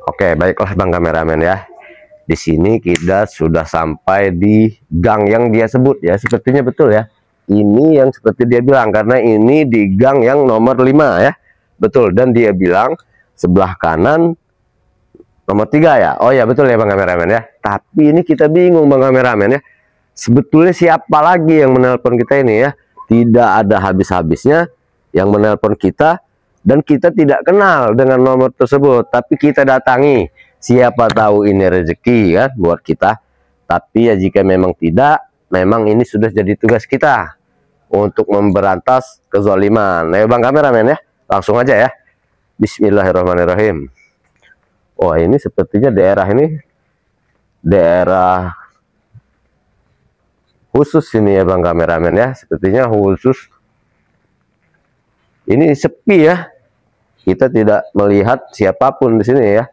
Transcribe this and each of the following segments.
Oke, baiklah Bang kameramen ya. Di sini kita sudah sampai di gang yang dia sebut ya. Sepertinya betul ya. Ini yang seperti dia bilang, karena ini di gang yang nomor 5 ya. Betul, dan dia bilang sebelah kanan nomor 3 ya. Oh ya, betul ya Bang kameramen ya. Tapi ini kita bingung Bang kameramen ya. Sebetulnya siapa lagi yang menelpon kita ini ya? Tidak ada habis-habisnya yang menelpon kita, dan kita tidak kenal dengan nomor tersebut, tapi kita datangi. Siapa tahu ini rezeki kan buat kita. Tapi ya jika memang tidak, memang ini sudah jadi tugas kita untuk memberantas kezaliman. Ayo Bang kameramen ya, langsung aja ya. Bismillahirrahmanirrahim. Wah, ini sepertinya daerah ini daerah khusus ini ya Bang kameramen ya. Sepertinya khusus. Ini sepi ya. Kita tidak melihat siapapun di sini ya.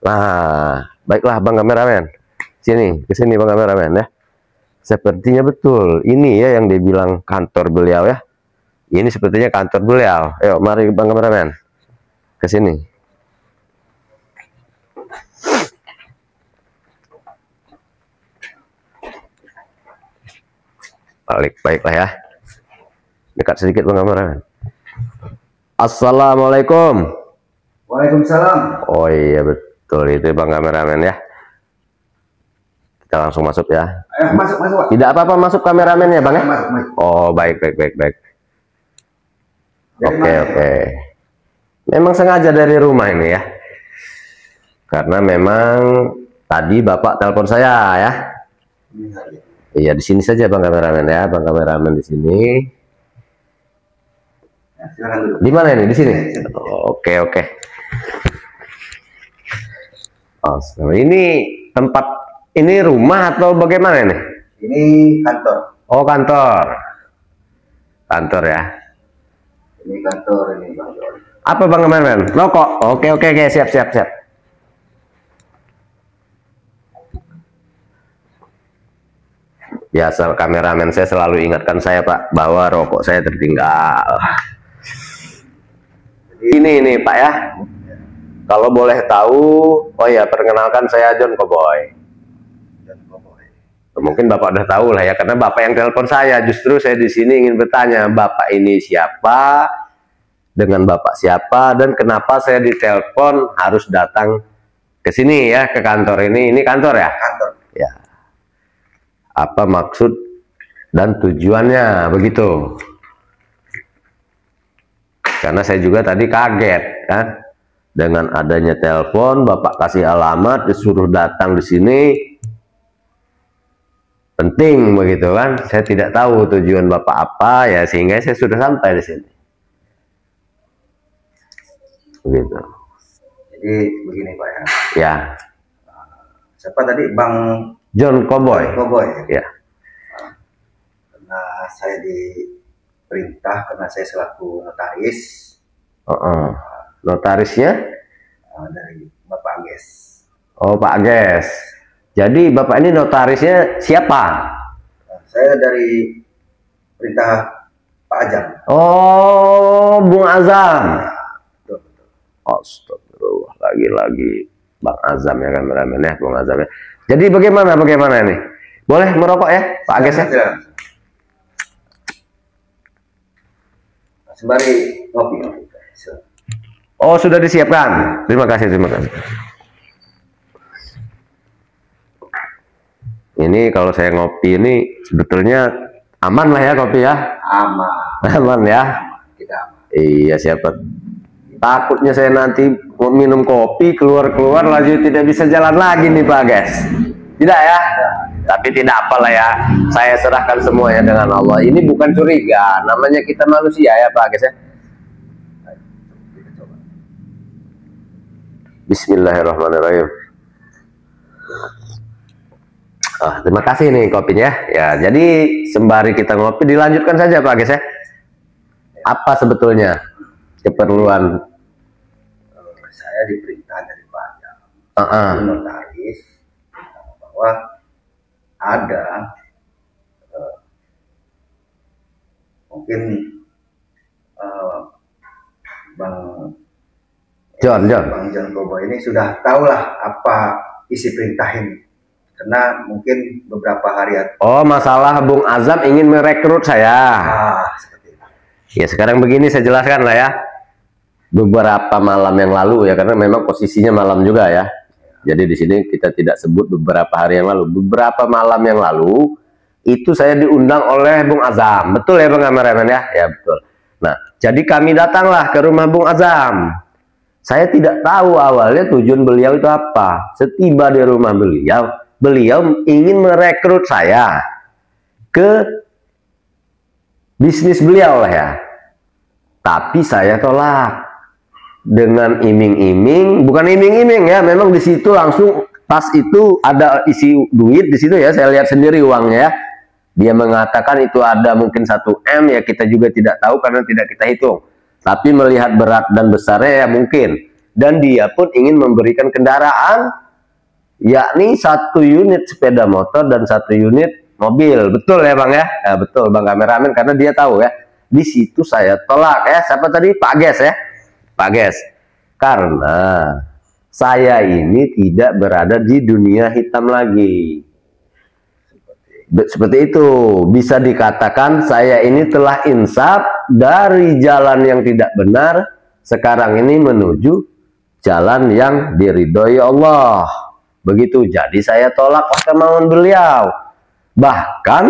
Nah, baiklah Bang kameramen. Sini, ke sini Bang kameramen ya. Sepertinya betul. Ini ya yang dibilang kantor beliau ya. Ini sepertinya kantor beliau. Ayo, mari Bang kameramen. Ke sini. Baiklah ya. Dekat sedikit Bang kameramen. Assalamualaikum. Waalaikumsalam. Oh iya betul, itu Bang kameramen ya. Kita langsung masuk ya. Masuk, Pak. Tidak apa-apa masuk kameramennya Bang ya. Masuk. Oh baik. Dari Oke. Memang sengaja dari rumah ini ya. Karena memang tadi Bapak telepon saya ya. Iya di sini saja Bang kameramen ya. Bang kameramen di sini. Ya, silakan dulu. Di mana ini? Di sini. Oke. Oh, ini tempat, ini rumah atau bagaimana ini? Ini kantor. Oh kantor ya. Ini kantor, ini kantor. Apa Bang kameramen? Rokok. Oke, siap. Biasa kameramen saya selalu ingatkan saya Pak, bahwa rokok saya tertinggal. Ini Pak ya. Kalau boleh tahu, oh ya perkenalkan saya John Cowboy. Mungkin Bapak udah tahu lah ya, karena Bapak yang telepon saya. Justru saya di sini ingin bertanya, Bapak ini siapa, dengan Bapak siapa, dan kenapa saya ditelepon harus datang ke sini ya, ke kantor ini. Ini kantor ya? Kantor. Ya. Apa maksud dan tujuannya begitu? Karena saya juga tadi kaget kan, dengan adanya telepon, Bapak kasih alamat, disuruh datang di sini. Penting begitu kan? Saya tidak tahu tujuan Bapak apa ya, sehingga saya sudah sampai di sini. Begitu. Jadi begini Pak ya. Ya. Siapa tadi? Bang John Cowboy. Ya. Karena saya diperintah, karena saya selaku notaris. Notarisnya? Dari Bapak Ages. Oh Pak Ages. Jadi Bapak ini notarisnya siapa? Saya dari perintah Pak Ajam. Oh, Bung Azam. Astagfirullah, lagi Bang Azam ya kameramen ya, Bung Azam ya. Jadi bagaimana ini? Boleh merokok ya Pak Ages ya? Sembari ngopi. Oh sudah disiapkan. Terima kasih. Ini kalau saya ngopi ini sebetulnya aman lah ya kopi ya. Aman ya. Kita aman. Iya siapa. Takutnya saya nanti mau minum kopi keluar lagi tidak bisa jalan lagi nih Pak Ages. Tidak ya? Tapi tidak apalah ya. Saya serahkan semuanya dengan Allah. Ini bukan curiga. Namanya kita manusia ya Pak Ages ya. Bismillahirrahmanirrahim. Terima kasih nih kopinya ya. Jadi sembari kita ngopi dilanjutkan saja Pak Ages ya. Apa sebetulnya keperluan? Saya diperintah dari Pak Ajam, notaris, bahwa ada mungkin Bang John. Bang John Kobo ini sudah tahulah apa isi perintah ini. Karena mungkin beberapa hari. Oh, masalah Bung Azam ingin merekrut saya. Seperti itu. Ya, sekarang begini saya jelaskan lah ya. Beberapa malam yang lalu ya, karena memang posisinya malam juga ya. Jadi di sini kita tidak sebut beberapa hari yang lalu. Beberapa malam yang lalu itu saya diundang oleh Bung Azam. Betul ya Bang kameramen ya? Ya betul. Nah, jadi kami datanglah ke rumah Bung Azam. Saya tidak tahu awalnya tujuan beliau itu apa. Setiba di rumah beliau, beliau ingin merekrut saya ke bisnis beliau lah ya. Tapi saya tolak dengan iming-iming, bukan iming-iming ya, memang di situ langsung pas itu ada isi duit di situ ya, saya lihat sendiri uangnya ya. Dia mengatakan itu ada mungkin 1 M ya, kita juga tidak tahu karena tidak kita hitung. Tapi melihat berat dan besarnya ya mungkin. Dan dia pun ingin memberikan kendaraan, yakni 1 unit sepeda motor dan 1 unit mobil. Betul ya Bang ya? Ya betul Bang kameramen, karena dia tahu ya. Di situ saya tolak ya. Siapa tadi? Pak Ges ya. Pak Ges, karena saya ini tidak berada di dunia hitam lagi. Seperti itu, bisa dikatakan saya ini telah insaf dari jalan yang tidak benar, sekarang ini menuju jalan yang diridhoi Allah. Begitu, jadi saya tolak kemauan beliau. Bahkan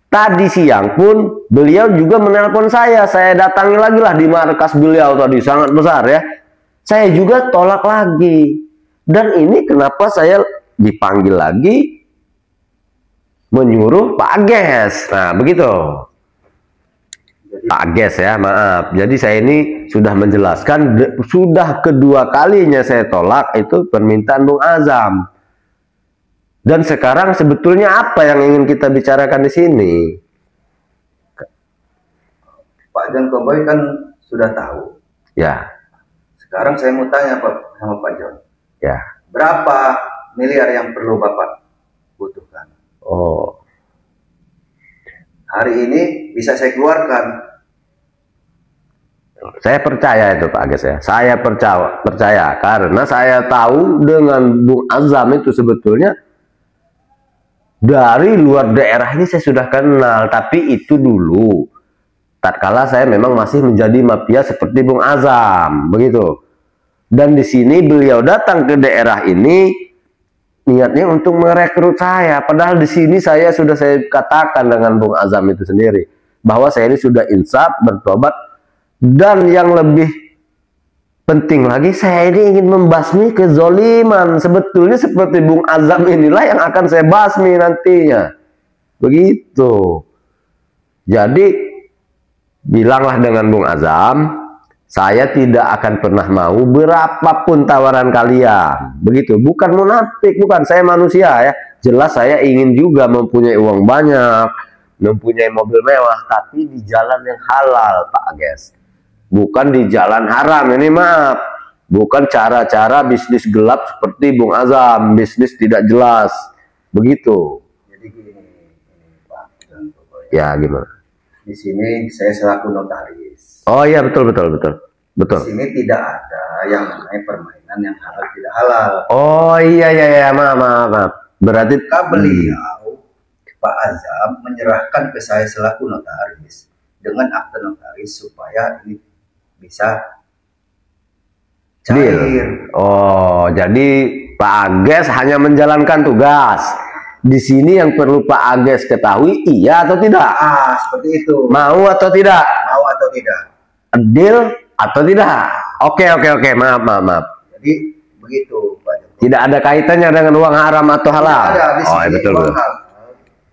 tadi siang pun beliau juga menelpon saya datangi lagi lah di markas beliau tadi, sangat besar ya. Saya juga tolak lagi. Dan ini kenapa saya dipanggil lagi, menyuruh Pak Ges. Nah begitu. Pak Ges ya, maaf. Jadi saya ini sudah menjelaskan, sudah kedua kalinya saya tolak itu permintaan Bung Azam. Dan sekarang sebetulnya apa yang ingin kita bicarakan di sini? Pak John Koboy kan sudah tahu. Ya. Sekarang saya mau tanya sama Pak John. Ya. Berapa miliar yang perlu Bapak butuhkan? Oh. Hari ini bisa saya keluarkan. Saya percaya itu Pak Ges ya. Saya percaya karena saya tahu dengan Bung Azam itu sebetulnya dari luar daerah ini saya sudah kenal, tapi itu dulu tatkala saya memang masih menjadi mafia seperti Bung Azam, begitu. Dan di sini beliau datang ke daerah ini niatnya untuk merekrut saya, padahal di sini saya katakan dengan Bung Azam itu sendiri bahwa saya ini sudah insaf, bertobat, dan yang lebih penting lagi, saya ini ingin membasmi kezoliman. Sebetulnya seperti Bung Azam inilah yang akan saya basmi nantinya. Begitu. Jadi, bilanglah dengan Bung Azam, saya tidak akan pernah mau berapapun tawaran kalian. Begitu. Bukan munafik, bukan. Saya manusia ya. Jelas saya ingin juga mempunyai uang banyak, mempunyai mobil mewah, tapi di jalan yang halal, Pak Ges. Bukan di jalan haram, ini maaf. Bukan cara-cara bisnis gelap seperti Bung Azam, bisnis tidak jelas. Begitu. Jadi gini Pak John Koboy. Ya, gimana? Di sini saya selaku notaris. Oh iya, betul. Di sini tidak ada yang namanya permainan yang halal tidak halal. Oh iya, maaf. Berarti beliau Pak Azam menyerahkan ke saya selaku notaris dengan akte notaris supaya ini bisa cair. Oh, jadi Pak Ages hanya menjalankan tugas. Di sini yang perlu Pak Ages ketahui, iya atau tidak? Seperti itu. Mau atau tidak? Mau atau tidak? Deal atau tidak? Oke. Maaf. Jadi begitu, Pak. Tidak ada kaitannya dengan uang haram atau halal. Tidak ada di sini betul. Uang halal.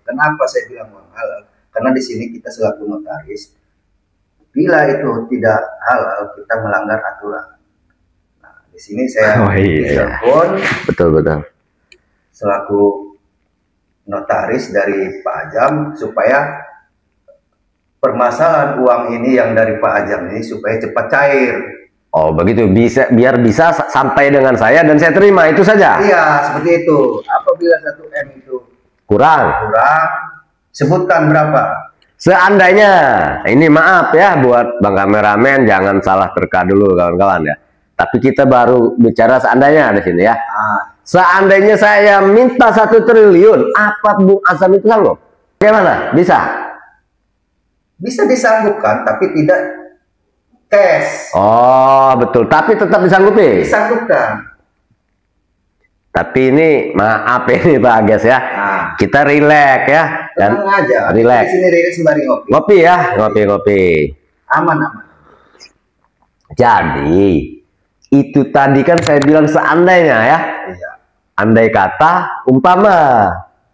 Kenapa saya bilang uang halal? Karena di sini kita selaku notaris, bila itu tidak halal, kita melanggar aturan. Nah, di sini saya telepon, betul. Selaku notaris dari Pak Azam supaya permasalahan uang ini yang dari Pak Azam ini supaya cepat cair. Oh begitu, biar bisa sampai dengan saya dan saya terima, itu saja. Iya, seperti itu. Apabila 1 M itu kurang, sebutkan berapa. Seandainya, ini maaf ya buat Bang kameramen, jangan salah terka dulu kawan-kawan ya. Tapi kita baru bicara seandainya di sini ya. Seandainya saya minta 1 triliun, apa Bung Azam itu sanggup? Bagaimana? Bisa? Bisa disanggupkan, tapi tidak cash. Oh, betul. Tapi tetap disanggupi? Disanggupkan. Tapi ini maaf ini Pak Ages ya. Kita rileks ya. Tenang aja. Rileks. Di sini rileks sembari ngopi. Ngopi ya, ngopi. Aman. Jadi itu tadi kan saya bilang seandainya ya. Iya. Andai kata umpama.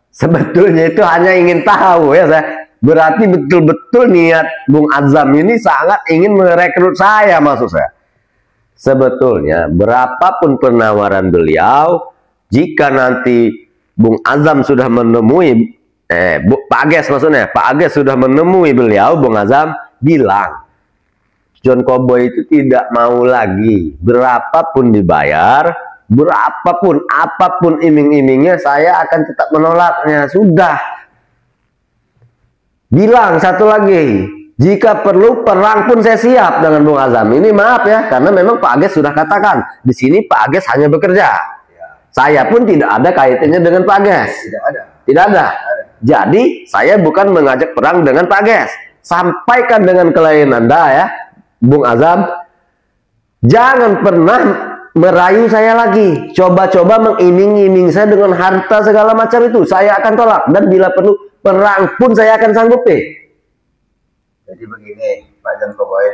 Sebetulnya itu hanya ingin tahu ya saya. Berarti betul-betul niat Bung Azam ini sangat ingin merekrut saya, maksud saya. Sebetulnya berapapun penawaran beliau, jika nanti Bung Azam sudah menemui Pak Ages maksudnya, Pak Ages sudah menemui beliau, Bung Azam bilang John Cowboy itu tidak mau lagi, berapapun dibayar, berapapun, apapun iming-imingnya, saya akan tetap menolaknya. Sudah. Bilang satu lagi, jika perlu perang pun saya siap dengan Bung Azam. Ini maaf ya, karena memang Pak Ages sudah katakan, di sini Pak Ages hanya bekerja. Saya pun tidak ada kaitannya dengan Pak Ages. Tidak ada. Jadi, saya bukan mengajak perang dengan Pak Ages. Sampaikan dengan klien Anda ya, Bung Azam, jangan pernah merayu saya lagi. Coba-coba mengiming-iming saya dengan harta segala macam itu. Saya akan tolak. Dan bila perlu perang pun saya akan sanggupi. Jadi begini, Pak John Cowboy.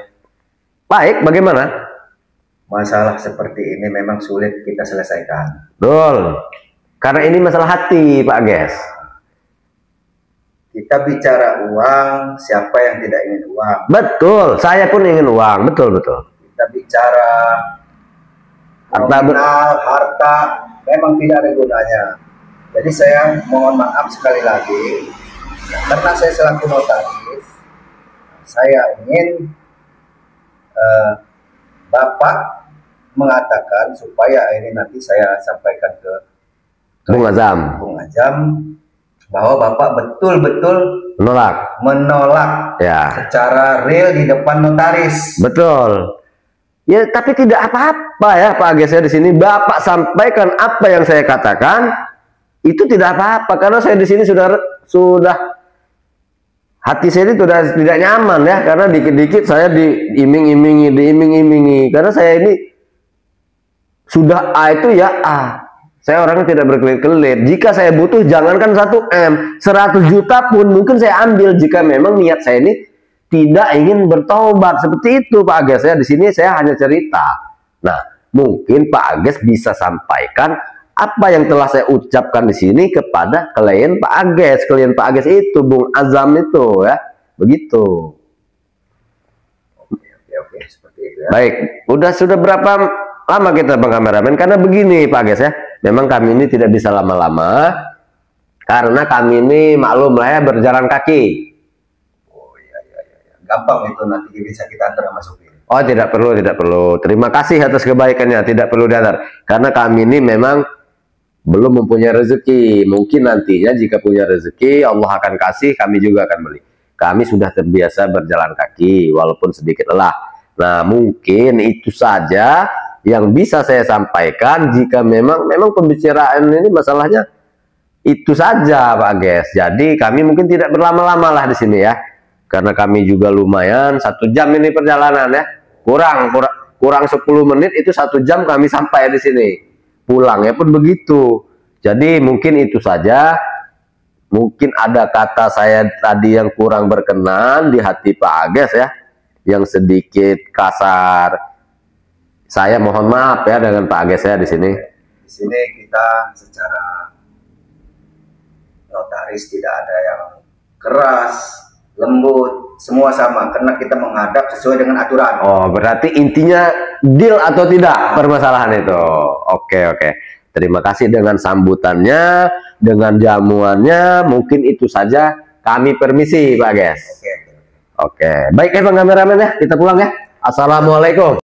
Baik, bagaimana? Masalah seperti ini memang sulit kita selesaikan. Betul. Karena ini masalah hati, Pak Ages. Kita bicara uang, siapa yang tidak ingin uang? Betul, saya pun ingin uang. Betul. Kita bicara nominal, harta, memang tidak ada gunanya. Jadi saya mohon maaf sekali lagi, karena saya selaku notaris, saya ingin Bapak mengatakan supaya ini nanti saya sampaikan ke Bung Azam. Bahwa Bapak betul-betul menolak ya, secara real di depan notaris. Betul. Ya, tapi tidak apa-apa ya Pak Ages ya di sini. Bapak sampaikan apa yang saya katakan, itu tidak apa-apa karena saya di sini sudah hati saya ini sudah tidak nyaman ya, karena dikit-dikit saya diiming-imingi karena saya ini sudah A itu ya A. Saya orangnya tidak berkelit-kelit. Jika saya butuh, jangankan 1 M, 100 juta pun mungkin saya ambil jika memang niat saya ini tidak ingin bertobat. Seperti itu Pak Ages ya. Di sini saya hanya cerita. Nah, mungkin Pak Ages bisa sampaikan apa yang telah saya ucapkan di sini kepada klien Pak Ages. Klien Pak Ages itu Bung Azam itu ya. Begitu. Oke, seperti itu ya. Baik, sudah berapa lama kita Bang Kameramen? Karena begini Pak Ages ya. Memang kami ini tidak bisa lama-lama karena kami ini maklum lah ya, berjalan kaki. Oh iya. Gampang itu, nanti bisa kita antar sama supir. Oh tidak perlu. Terima kasih atas kebaikannya, tidak perlu diantar. Karena kami ini memang belum mempunyai rezeki. Mungkin nantinya jika punya rezeki Allah akan kasih, kami juga akan beli. Kami sudah terbiasa berjalan kaki walaupun sedikit lelah. Nah mungkin itu saja yang bisa saya sampaikan. Jika memang pembicaraan ini masalahnya itu saja Pak Ages. Jadi kami mungkin tidak berlama-lama lah di sini ya, karena kami juga lumayan 1 jam ini perjalanan ya, kurang 10 menit itu 1 jam kami sampai di sini. Pulangnya pun begitu. Jadi mungkin itu saja. Mungkin ada kata saya tadi yang kurang berkenan di hati Pak Ages ya, yang sedikit kasar. Saya mohon maaf ya dengan Pak Ages ya di sini. Di sini kita secara notaris tidak ada yang keras, lembut, semua sama karena kita menghadap sesuai dengan aturan. Oh, berarti intinya deal atau tidak permasalahan itu. Oke. Terima kasih dengan sambutannya, dengan jamuannya. Mungkin itu saja. Kami permisi Pak Ages. Oke. Baik ya Bang Kameramen ya, kita pulang ya. Assalamualaikum.